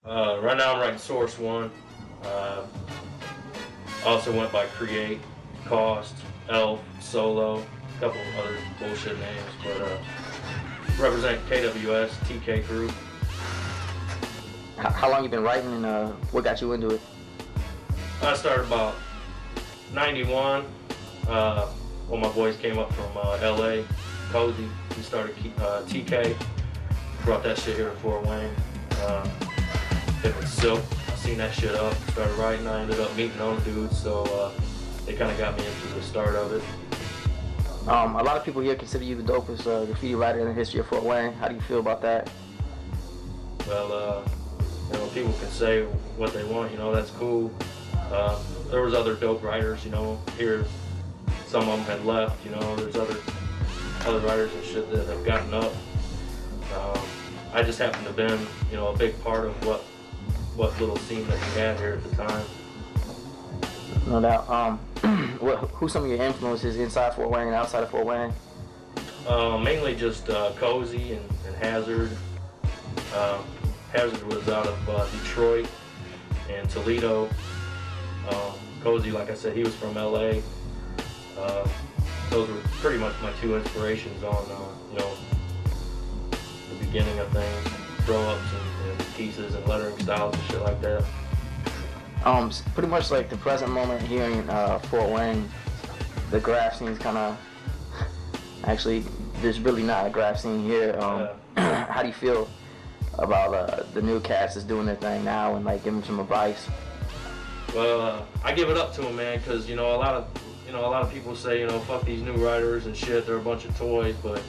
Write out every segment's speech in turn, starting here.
Right now I'm writing Source One. Uh, also went by Create, Cost, Elf, Solo, a couple other bullshit names, but represent KWS, TK Crew. How long you been writing, and what got you into it? I started about 91 when my boys came up from LA. Cozy, he started TK, brought that shit here to Fort Wayne. It was Silk. I seen that shit up, started writing. I ended up meeting those dudes, so they kind of got me into the start of it. A lot of people here consider you the dopest graffiti writer in the history of Fort Wayne. How do you feel about that? Well, people can say what they want, that's cool. There was other dope writers, here. Some of them had left, there's other writers and shit that have gotten up. I just happened to have been, a big part of what little scene that we had here at the time. No doubt. Who's some of your influences inside Fort Wayne and outside of Fort Wayne? Mainly just Cozy and Hazard. Hazard was out of Detroit and Toledo. Cozy, like I said, he was from LA. Those were pretty much my two inspirations on, the beginning of things, throw-ups and pieces and lettering styles and shit like that. Pretty much like the present moment here in Fort Wayne, the graph scene is kind of, actually, there's really not a graph scene here. How do you feel about the new cats that's doing their thing now, and like giving some advice? Well, I give it up to them, man, because a lot of people say, fuck these new writers and shit, they're a bunch of toys, but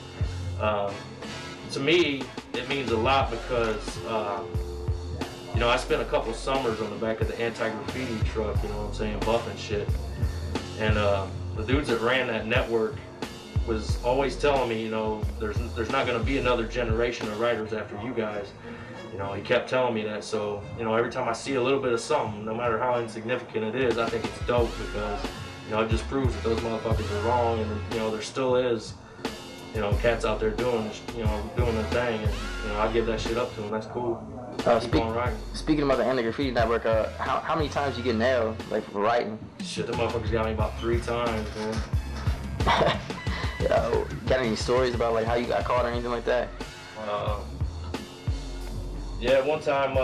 to me, it means a lot because I spent a couple summers on the back of the anti-graffiti truck, buffing shit, and the dudes that ran that network was always telling me, there's not going to be another generation of writers after you guys. He kept telling me that, so, every time I see a little bit of something, no matter how insignificant it is, I think it's dope because, it just proves that those motherfuckers are wrong, and, there still is, cats out there doing their thing, and, I give that shit up to them. That's cool. Keep on writing. Speaking about the anti-graffiti network, how many times you get nailed, like, for writing? Shit, the motherfuckers got me about 3 times, man. Got any stories about, like, how you got caught or anything like that? Yeah, one time,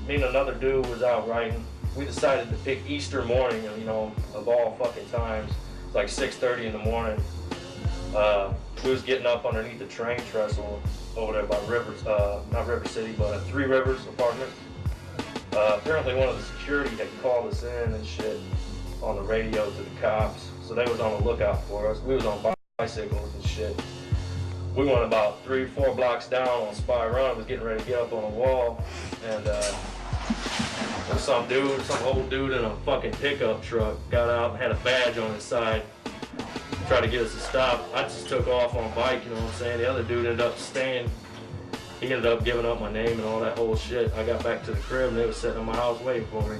me and another dude was out writing. We decided to pick Easter morning, of all fucking times. It's like 6:30 in the morning. We was getting up underneath the train trestle over there by Rivers, not River City, but Three Rivers apartment. Apparently one of the security had called us in and shit on the radio to the cops. So they was on the lookout for us. We was on bicycles and shit. We went about 3-4 blocks down on Spy Run, was getting ready to get up on a wall, and some old dude in a fucking pickup truck got out and had a badge on his side, tried to get us to stop. I just took off on a bike, you know what I'm saying? The other dude ended up staying. He ended up giving up my name and all that whole shit. I got back to the crib and they was sitting in my house waiting for me.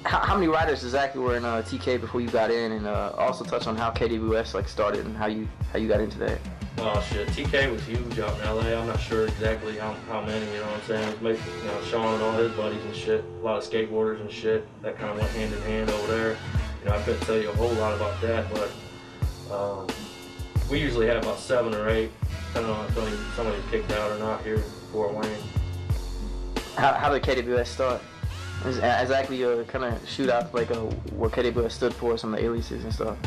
How many writers exactly were in TK before you got in, and also touch on how KWS like started and how you got into that? Oh shit, TK was huge out in LA. I'm not sure exactly how many, you know what I'm saying? It was maybe, Sean and all his buddies and shit, a lot of skateboarders and shit. That kind of went hand in hand over there. I couldn't tell you a whole lot about that, but we usually have about 7 or 8, depending on if somebody kicked out or not here in Fort Wayne. How did KWS start? Exactly, kind of shoot out like what KWS stood for, some of the aliases and stuff.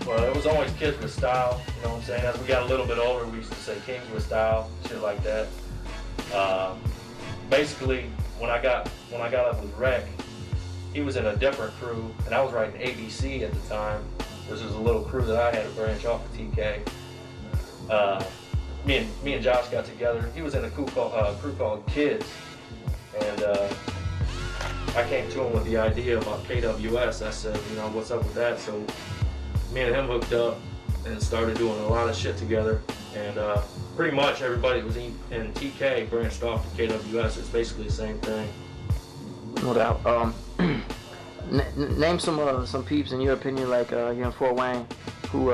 Well, it was always Kids with Style, you know what I'm saying? As we got a little bit older, we used to say Kings with Style, shit like that. Basically, when I got up with Rec, he was in a different crew, and I was writing ABC at the time, which was a little crew that I had to branch off of TK. Me and Josh got together. He was in a crew called Kids, and I came to him with the idea about KWS. I said, what's up with that? So me and him hooked up and started doing a lot of shit together. And pretty much everybody that was in TK branched off to KWS. It's basically the same thing. No doubt. Name some peeps in your opinion, like here in Fort Wayne, who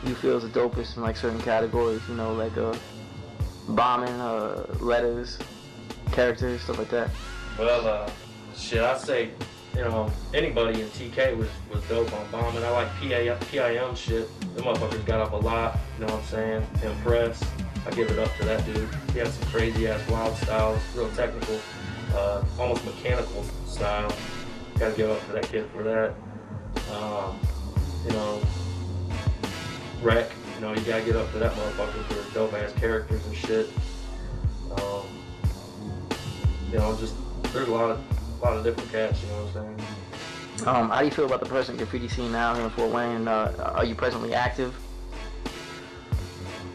you feel is the dopest in like certain categories. Like bombing, letters, characters, stuff like that? Well, shit, I'd say, you know, anybody in TK was dope on Bombing. I like PIM shit. The motherfuckers got up a lot, you know what I'm saying? Impress. I give it up to that dude. He had some crazy ass wild styles, real technical, almost mechanical style. Gotta give up to that kid for that. You know, Wreck, you know, you gotta get up to that motherfucker for his dope ass characters and shit. You know, just there's a lot of different cats, you know what I'm saying? How do you feel about the present graffiti scene now here in Fort Wayne? Are you presently active?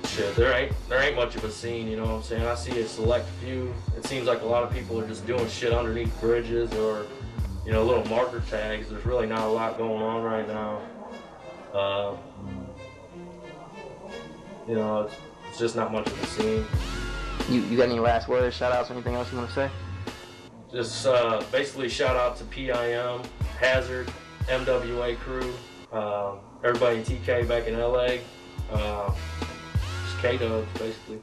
Shit, there ain't much of a scene, you know what I'm saying? I see a select few. It seems like a lot of people are just doing shit underneath bridges or, you know, little marker tags. There's really not a lot going on right now. You know, it's just not much of a scene. You got any last words, shout outs, anything else you want to say? Just basically shout out to PIM, Hazard, MWA crew, everybody in TK back in LA, just K-Dubs basically.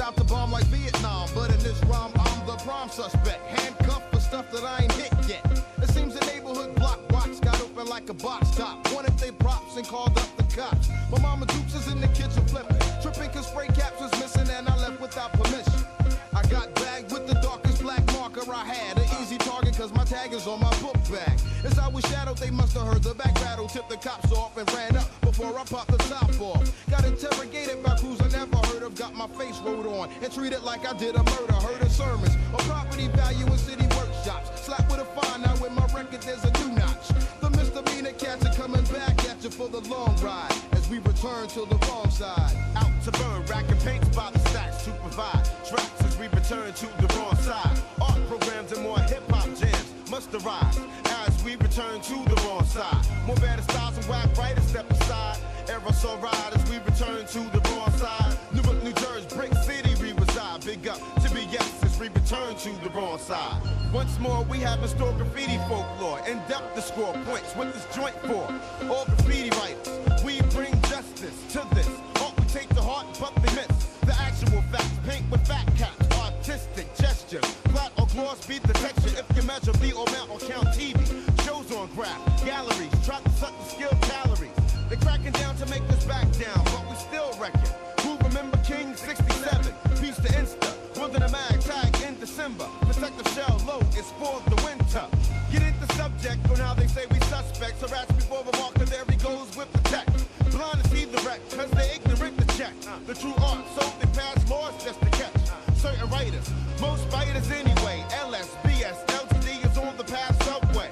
Out to bomb like Vietnam, but in this rhyme I'm the prime suspect, handcuffed for stuff that I ain't hit yet. It seems the neighborhood block watch got open like a box top. Wanted they props and called up the cops. My mama Dukes is in the kitchen flipping, tripping cause spray caps was missing and I left without permission. I got bagged with the darkest black marker I had, an easy target cause my tag is on my book bag. As I was shadowed, they must have heard the back rattle, tipped the cops off and ran up before I popped the top off. Got interrogated by crews I never heard of, got my face wrote on and treated like I did a murder. Heard of sermons on property value in city workshops, slapped with a fine, now with my record there's a new notch. The misdemeanor cats are coming back at you for the long ride as we return to the wrong side. Out to burn, racking paints by the stacks to provide tracks as we return to the wrong side. Art programs and more hip-hop jams must arise as we return to the wrong side. More better styles and whack writers step aside. Aerosol riders, we return to the wrong side. Newark, New Jersey, Brick City, we reside. Big up to BS as we return to the wrong side. Once more, we have in store graffiti folklore. In depth to score points with this joint for all graffiti writers. We bring justice to this. Art we take to heart, but they miss the actual facts. Paint with fat caps, artistic gestures. Flat or gloss beat the texture. If you measure the amount or count TV. Shows on graph, galleries, try to suck the skill calories. They're cracking down to make us back down, but we still reckon. Who remember King 67? Peace to Insta, within a mag tag in December. Protective shell low, it's for the winter. Get into subject on how they say we suspects. Harass before the marker, there he goes with the tech. Blind to see the wreck, cause they ignorant to check. The true art, so they pass laws just to catch certain writers. Most fighters anyway. LSBS, LTD is on the past subway.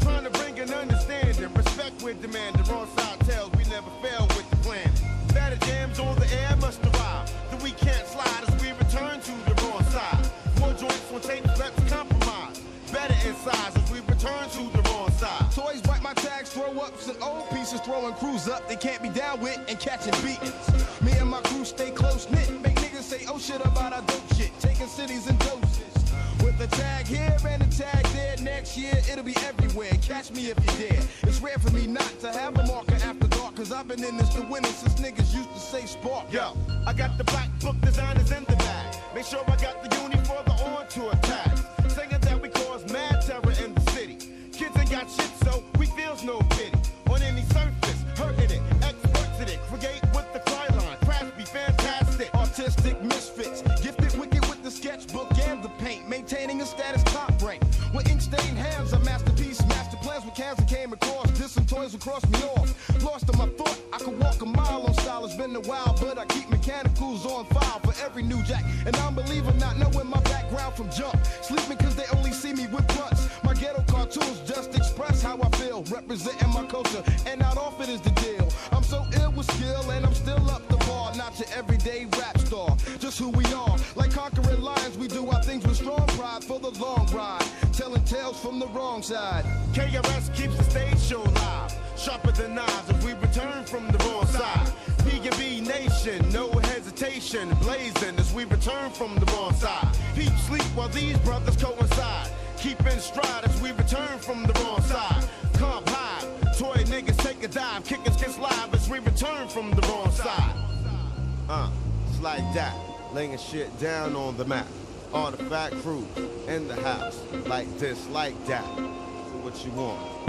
Trying to bring an understanding, respect with demand. The wrong side tells we never fail with the plan. Better jams on the air must arrive. The we can't slide as we return to the wrong side. More joints will take let's compromise. Better in size as we return to the wrong side. Toys bite my tags, throw ups and old pieces, throwing crews up they can't be down with and catching beatings. Me and my crew stay close knit, make niggas say oh shit about our dope shit, taking cities and doses. With a tag here and a tag there, next year it'll be everywhere. Catch me if you dare. It's rare for me not to have a marker after dark, cause I've been in this to win it since niggas used to say spark. Yo, I got the black book designers in the bag. Make sure I got the uni for the on-tour tag. Saying that we cause mad terror in the city. Kids ain't got shit, so we feels no pity. On any surface, hurting it, experts in it. Create with the cry line, craft be fantastic. Artistic misfits, gifted wicked with the sketchbook and the paint. Maintaining a status top rank. With ink stained hands, a masterpiece, master plans with cans that came across. Distant toys will cross me off. Lost in my thought, I could walk a mile on style. It's been a while, but I keep mechanicals on file for every new jack. And I'm believer not knowing my background from jump. Sleeping cause they only see me with blunts. My ghetto cartoons just express how I feel. Representing my culture, and not often is the deal. I'm so ill with skill, and I'm still up the bar. Not your everyday rap star, just who we are. Like conquering lions, we do our things with strong pride for the long ride. Telling tales from the wrong side. KRS keeps the stage show live. Sharper than knives if we return from the wrong side. P&B Nation, no hesitation. Blazing as we return from the wrong side. Peep sleep while these brothers coincide. keep in stride as we return from the wrong side. Comp high, toy niggas take a dive, kickers get live as we return from the wrong side. It's like that, laying shit down on the map. Artifact crew in the house, like this, like that. Do what you want.